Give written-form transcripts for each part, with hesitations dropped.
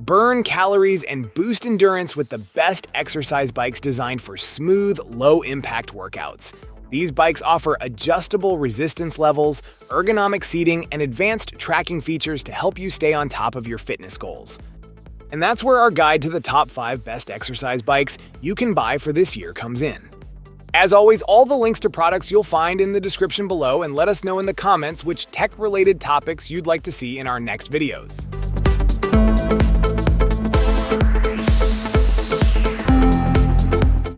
Burn calories and boost endurance with the best exercise bikes designed for smooth, low-impact workouts. These bikes offer adjustable resistance levels, ergonomic seating, and advanced tracking features to help you stay on top of your fitness goals. And that's where our guide to the top 5 best exercise bikes you can buy for this year comes in. As always, all the links to products you'll find in the description below, and let us know in the comments which tech-related topics you'd like to see in our next videos.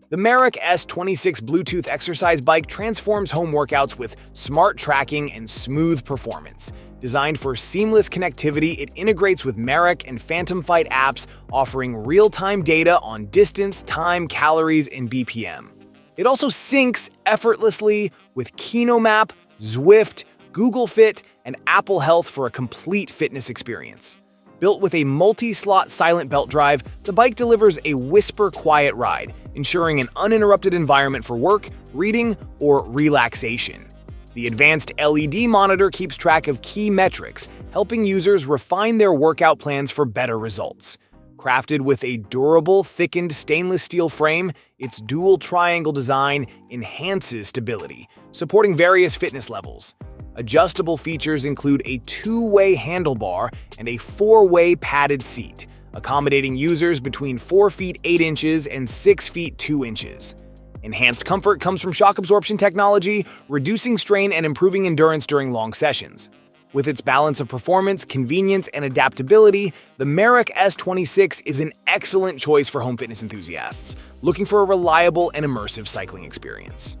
The MERACH S26 Bluetooth exercise bike transforms home workouts with smart tracking and smooth performance. Designed for seamless connectivity, it integrates with MERACH and Phantom Fight apps, offering real-time data on distance, time, calories, and BPM. It also syncs effortlessly with KinoMap, Zwift, Google Fit, and Apple Health for a complete fitness experience. Built with a multi-slot silent belt drive, the bike delivers a whisper-quiet ride, ensuring an uninterrupted environment for work, reading, or relaxation. The advanced LED monitor keeps track of key metrics, helping users refine their workout plans for better results. Crafted with a durable, thickened stainless steel frame, its dual triangle design enhances stability, supporting various fitness levels. Adjustable features include a 2-way handlebar and a 4-way padded seat, accommodating users between 4 feet 8 inches and 6 feet 2 inches. Enhanced comfort comes from shock absorption technology, reducing strain and improving endurance during long sessions. With its balance of performance, convenience, and adaptability, the MERACH S26 is an excellent choice for home fitness enthusiasts looking for a reliable and immersive cycling experience.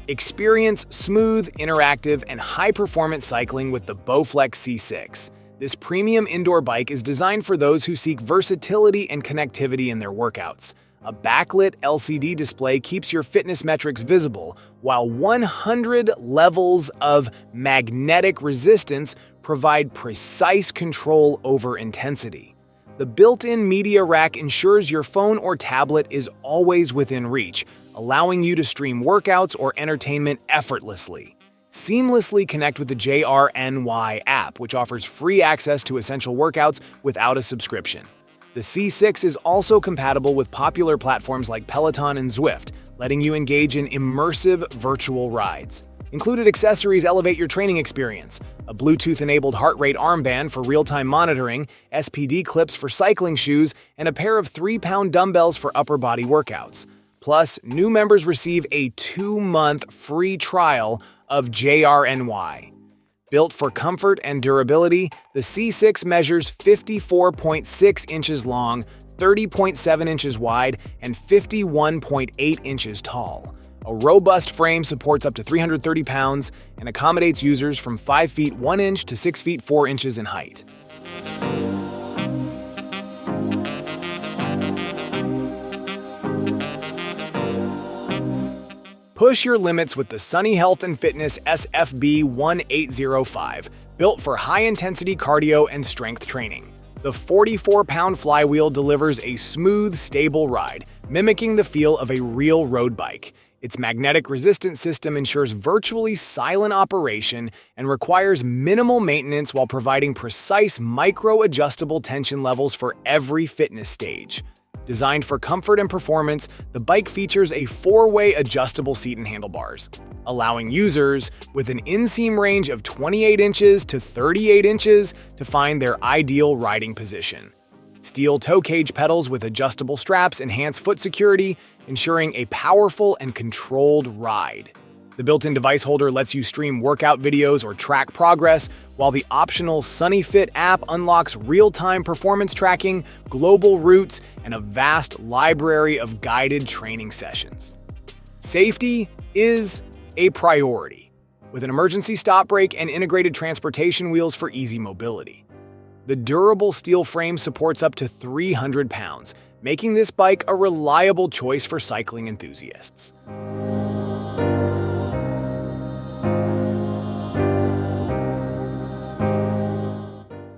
Experience smooth, interactive, and high-performance cycling with the BowFlex C6. This premium indoor bike is designed for those who seek versatility and connectivity in their workouts. A backlit LCD display keeps your fitness metrics visible, while 100 levels of magnetic resistance provide precise control over intensity. The built-in media rack ensures your phone or tablet is always within reach, allowing you to stream workouts or entertainment effortlessly. Seamlessly connect with the JRNY app, which offers free access to essential workouts without a subscription. The C6 is also compatible with popular platforms like Peloton and Zwift, letting you engage in immersive virtual rides. Included accessories elevate your training experience: a Bluetooth-enabled heart rate armband for real-time monitoring, SPD clips for cycling shoes, and a pair of 3-pound dumbbells for upper body workouts. Plus, new members receive a 2-month free trial of JRNY. Built for comfort and durability, the C6 measures 54.6 inches long, 30.7 inches wide, and 51.8 inches tall. A robust frame supports up to 330 pounds and accommodates users from 5 feet 1 inch to 6 feet 4 inches in height. Push your limits with the Sunny Health and Fitness SFB 1805, built for high-intensity cardio and strength training. The 44-pound flywheel delivers a smooth, stable ride, mimicking the feel of a real road bike. Its magnetic resistance system ensures virtually silent operation and requires minimal maintenance while providing precise micro-adjustable tension levels for every fitness stage. Designed for comfort and performance, the bike features a 4-way adjustable seat and handlebars, allowing users with an inseam range of 28 inches to 38 inches to find their ideal riding position. Steel toe cage pedals with adjustable straps enhance foot security, ensuring a powerful and controlled ride. The built-in device holder lets you stream workout videos or track progress, while the optional SunnyFit app unlocks real-time performance tracking, global routes, and a vast library of guided training sessions. Safety is a priority, with an emergency stop brake and integrated transportation wheels for easy mobility. The durable steel frame supports up to 300 pounds, making this bike a reliable choice for cycling enthusiasts.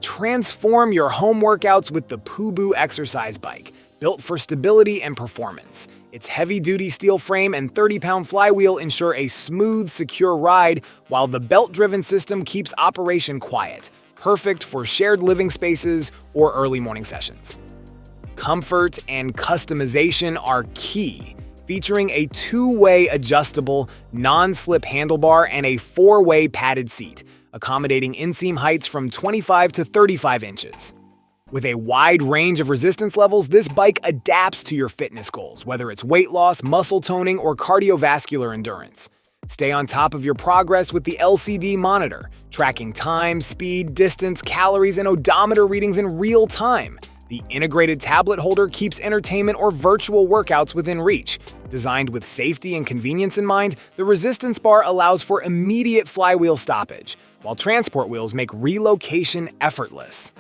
Transform your home workouts with the pooboo exercise bike. built for stability and performance. Its heavy-duty steel frame and 30-pound flywheel ensure a smooth, secure ride, while the belt-driven system keeps operation quiet, perfect for shared living spaces or early morning sessions. Comfort and customization are key, featuring a two-way adjustable, non-slip handlebar and a four-way padded seat, accommodating inseam heights from 25 to 35 inches. With a wide range of resistance levels, this bike adapts to your fitness goals, whether it's weight loss, muscle toning, or cardiovascular endurance. Stay on top of your progress with the LCD monitor, tracking time, speed, distance, calories, and odometer readings in real time. The integrated tablet holder keeps entertainment or virtual workouts within reach. Designed with safety and convenience in mind, the resistance bar allows for immediate flywheel stoppage, while transport wheels make relocation effortless.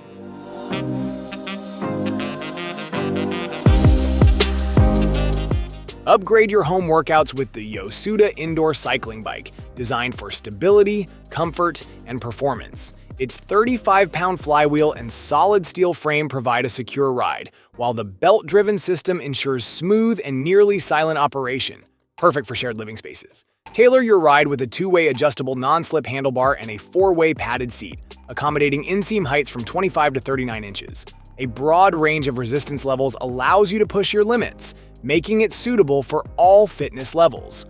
Upgrade your home workouts with the YOSUDA indoor cycling bike, designed for stability, comfort, and performance. Its 35-pound flywheel and solid steel frame provide a secure ride, while the belt-driven system ensures smooth and nearly silent operation, perfect for shared living spaces. Tailor your ride with a two-way adjustable non-slip handlebar and a four-way padded seat, accommodating inseam heights from 25 to 39 inches. A broad range of resistance levels allows you to push your limits, making it suitable for all fitness levels.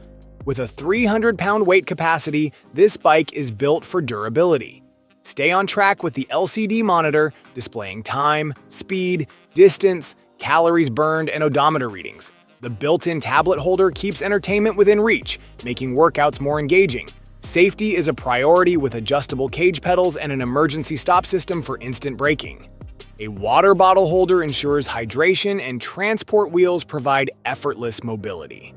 With a 300-pound weight capacity, this bike is built for durability. Stay on track with the LCD monitor, displaying time, speed, distance, calories burned, and odometer readings. The built-in tablet holder keeps entertainment within reach, making workouts more engaging. Safety is a priority with adjustable cage pedals and an emergency stop system for instant braking. A water bottle holder ensures hydration, and transport wheels provide effortless mobility.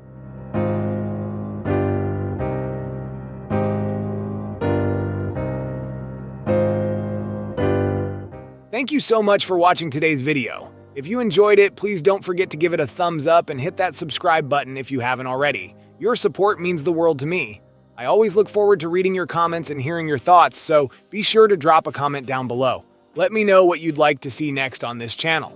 Thank you so much for watching today's video. If you enjoyed it, please don't forget to give it a thumbs up and hit that subscribe button if you haven't already. Your support means the world to me. I always look forward to reading your comments and hearing your thoughts, so be sure to drop a comment down below. Let me know what you'd like to see next on this channel.